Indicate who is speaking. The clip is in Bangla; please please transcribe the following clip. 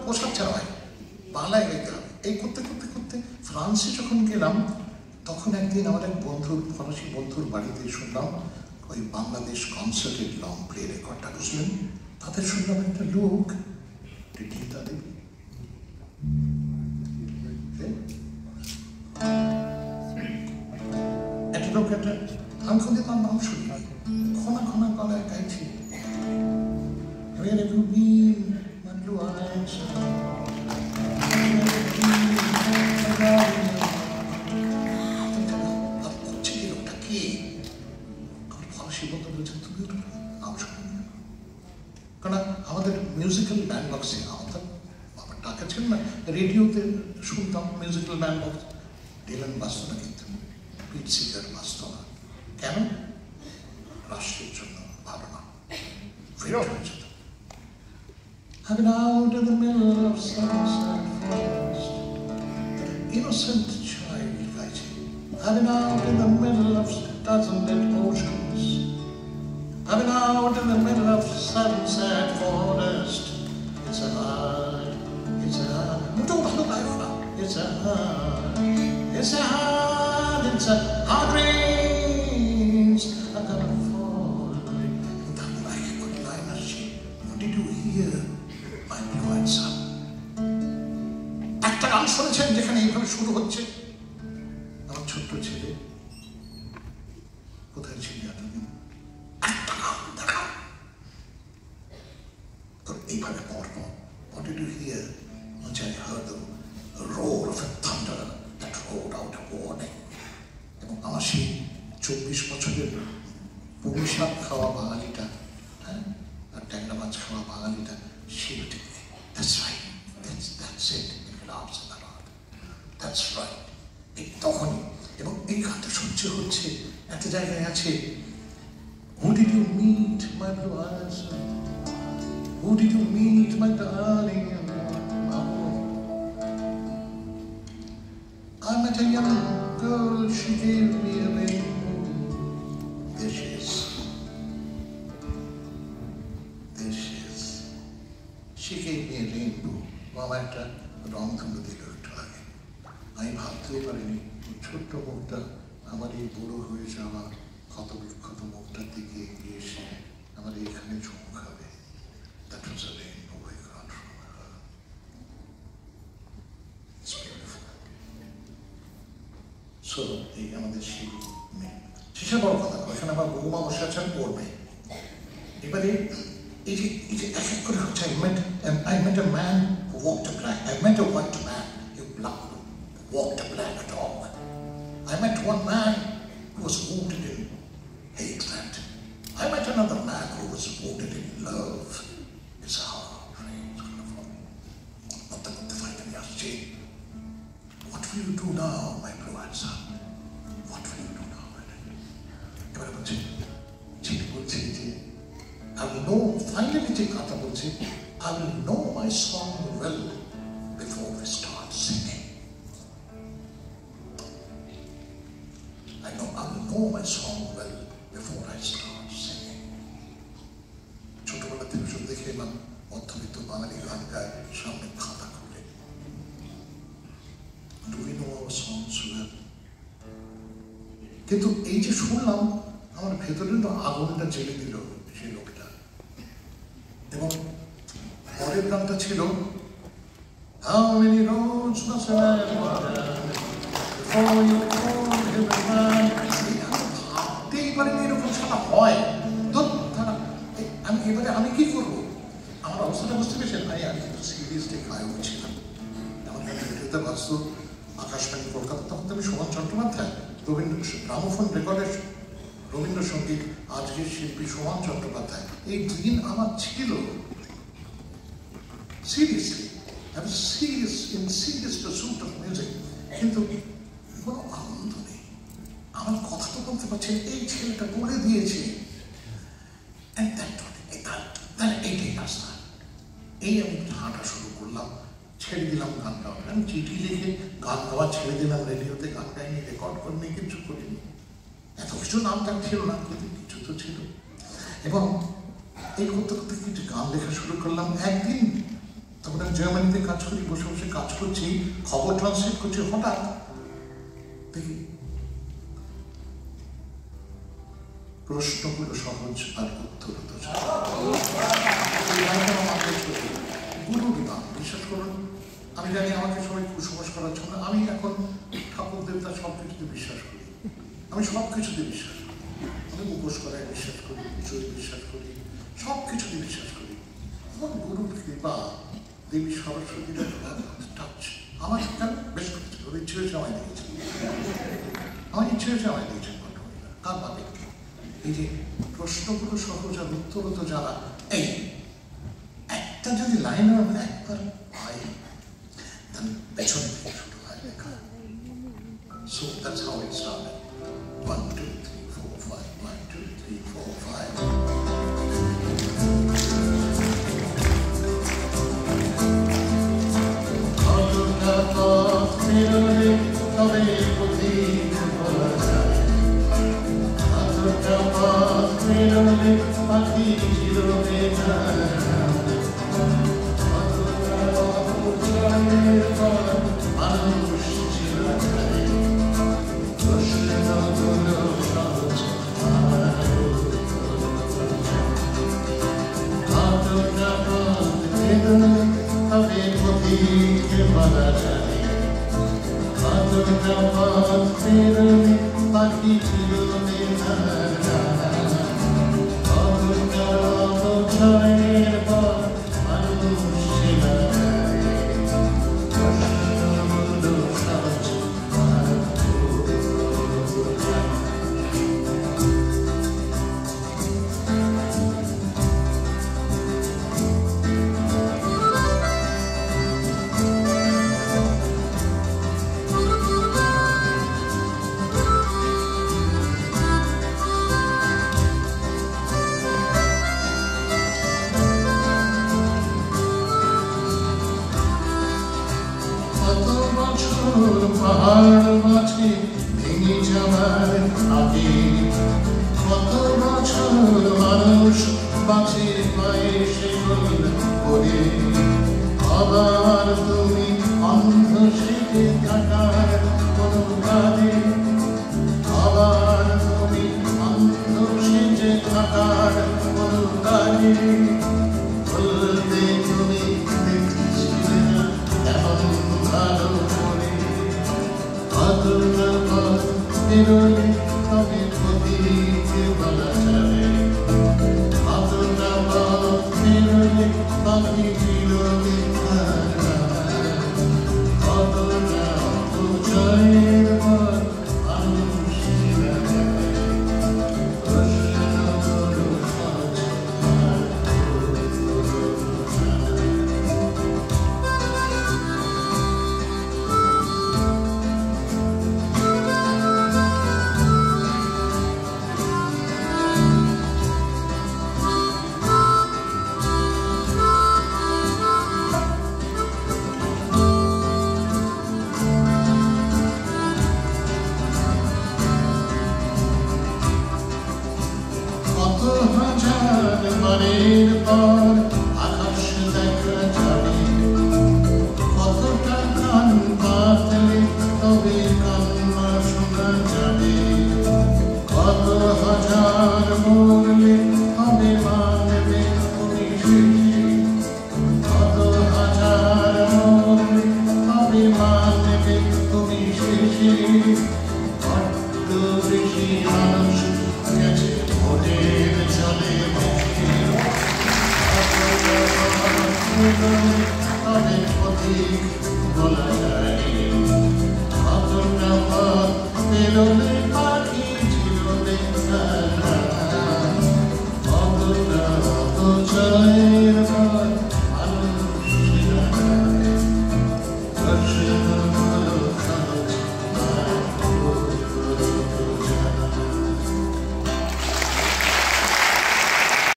Speaker 1: পোশাচ্ছে না ভাই, বাংলায় গাইতে হবে। এই করতে করতে করতে ফ্রান্সে যখন গেলাম, তখন একদিন আমার এক বন্ধুর, ফরাসি বন্ধুর বাড়িতে শুনলাম ওই বাংলাদেশ কনসার্টের লং প্লে রেকর্ডটা, বুঝলেন? তাদের শুনলাম একটা লোক, টিটিতা দেবী, একটা লোক, একটা আমি কোনদিন তার নাম শুনি, খনা খনা গলায় গাইছে, আমাদের মিউজিক্যাল ব্যান্ড বক্সে আমাদের বাবার টাকা ছিল না, রেডিওতে শুনতাম মিউজিক্যাল ব্যান্ড বক্স। ডিলান বাজত না, কিন্তু পিট সিগার বাজত না। কেন? রাষ্ট্রের জন্য ভালো না, ফেরত হয়ে যেত। I've been out in the middle of sunset forest, an innocent child writing. I've been out in the middle of dozen-lit oceans. I've been out in the middle of sunset forest. It's a hard, it's a hard, it's a hard, it's a hard, it's a hard rains are gonna fall. That like a good line of sheep. What did you hear, my blue-eyed son? একটা গান শুনেছেন যেখানে এইভাবে শুরু হচ্ছে, আমার ছোট্ট ছেলে, কোথায় ছিল এতদিন? একটা গান দেখাও তোর এইভাবে পড়ব। What did you hear? Once I heard the roar of a thunder that roared out a warning. এবং আমার সেই 24 বছরের পুরুষাপ খাওয়া বাঙালিটা, হ্যাঁ, আর ট্যাংরা মাছ খাওয়া বাঙালিটা, সে that's right, that's it, it laughs in the heart, that's right. এই তখনই, এবং এই গানটা শুনছে হচ্ছে একটা জায়গায় আছে, who did you meet my blue eyes, who did you meet my darling, I met a young girl, she gave me a rainbow. There she is. There she is. She gave me a rainbow. মামা একটা রং তুলে দিল একটু আগে। আমি ভাবতেও পারিনি ছোট্ট মুখটা আমার এই বুড়ো হয়ে যাওয়া ক্ষত বিক্ষত মুখটার দিকে এগিয়ে এসে আমার এখানে চমকাবে। That was a rainbow I got from her. It's beautiful. So, এই আমাদের সেই মেয়ে, সেসব বড় কথা, ওইখানে আমার বৌমা বসে আছেন, পড়বে। এবারে এই যে এক এক করে হচ্ছে, I met a man who walked a plank. I met a white man who walked a plank dog. I met one man who was wounded in hatred. I met another man who was wounded in love. It's a hard rain's gonna fall. করতে ফাইতে নিয়ে আসছে। What will you do now, my blue-eyed son? What will you do now, my lady? এবারে বলছে, চিঠি বলছে যে I will know, finally যে কথা বলছে, I will know my song well before we start singing. I will know my song well before I start singing. ছোটবেলা থেকে শুধু দেখে এলাম মধ্যবিত্ত বাঙালি গান গায় সামনে খাতা খুলে। Do we know our songs well? কিন্তু এই যে শুনলাম, আমার ভেতরে তো আগুনটা জ্বেলে দিল সেই লোকটা। এবং পরের গানটা ছিল How many roads must a man wander before you call him a man? ভাবতেই পারিনি এরকম সারা হয়। আমি কি করবো? আমার অবস্থাটা বুঝতে পেরেছেন? আমি কিন্তু সিরিয়াসলি গায়ক ছিলাম। আমার রেডিওতে বাজত আকাশবাণী কলকাতা, তখন আমি সোমান চট্টোপাধ্যায়, গ্রামোফোন রেকর্ডের রবীন্দ্রসঙ্গীত, আজকের শিল্পী সোমান চট্টোপাধ্যায়, এই দিন আমার ছিল। Seriously, I was in serious pursuit of music, কিন্তু কোনো আনন্দ নেই। আমার কথা তো বলতে পারছেন, এই ছেলেটা বলে দিয়েছে। তাহলে এইটাই রাস্তা। এই আমি হাঁটা শুরু করলাম, ছেড়ে দিলাম গান গাওয়া। আমি চিঠি লিখে গান গাওয়া ছেড়ে দিলাম, রেডিওতে গান গাইনি, রেকর্ড করিনি, কিছু করিনি। এত কিছু নাম টাম ছিল না, কিন্তু কিছু তো ছিল। এবং এই করতে করতে কিছু গান লেখা শুরু করলাম। একদিন তখন আমি জার্মানিতে কাজ করি, বসে বসে কাজ করছি, খবর ট্রান্সলেট করছি, হঠাৎ দেখি প্রশ্নগুলো সহজ আর উত্তর হতো গুরু বিভাগ। বিশ্বাস করুন, আমি জানি আমাকে সবাই কুসংস্কার করার জন্য, আমি এখন ঠাকুর দেবতা সব কিছুতে বিশ্বাস করি, আমি সব কিছুতে বিশ্বাস করি, আমি উপোস করায় বিশ্বাস করি, পুজোয় বিশ্বাস করি, সব কিছুতে বিশ্বাস করি। আমার গুরুর কৃপা, দেবী সরস্বতীর টাচ আমার কেন বেশ করছে, ওর ইচ্ছে হয়েছে আমায় দিয়েছে, আমার ইচ্ছে হয়েছে আমায় দিয়েছেন ভট্টমহিলা। কার ভাবে এই যে প্রশ্নগুলো সহজ আর উত্তর তো জানা, এই একটা যদি লাইন একবার পাই তাহলে পেছন থেকে শুরু হয় লেখা। So that's how it started. 1, 2, 3, 4, 5. 1, 2, 3, 4, 5. কতটা পথ পেরোলে তবে পথিক বলা যায়, কতটা পথ পেরোলে পাখি চিরবে না, কতটা পথের পর মানুষ ছিল যায়, প্রশ্নগুলো সহজ আর কতটা পথ পেরোলে তবে পথিক বলা যায়, কতটা পথ পেরোলে পাখি চিরবে না, কতটা অপচয়ের পর মানুষ ছিল যায়, প্রশ্নগুলো সহজ আর পাহাড় মাঝে ভেঙে যাওয়ার আগে, কত বছর মানুষ বাঁচে পায়ে সেগুল করে, আবার তুমি অন্ধ সেজে থাকার কোনো কাজে, আবার তুমি অন্ধ সেজে থাকার কোনো কাজে, বলতে তুমি দেখছিলে না এমন ভালো করে, কতটা পথ পেরোলে তবে পথিক বলা যাবে, কতটা পথ পেরোলে পাখি চিরবে না, কতটা অপচয়ের পর মানুষ ছিল যায়, প্রশ্নগুলো সহজ আর কত হাজার বারের পর আকাশ দেখা যাবে, কতটা কান পাতলে তবে কান্না শোনা যাবে, কত হাজার মরলে তবে মানবে তুমি শেষে, কত হাজার মরলে তবে মানবে তুমি শেষে, বড্ড বেশি মানুষ গেছে ভোটের জলে ভেসে, কতটা পথ পেরোলে তবে পথিক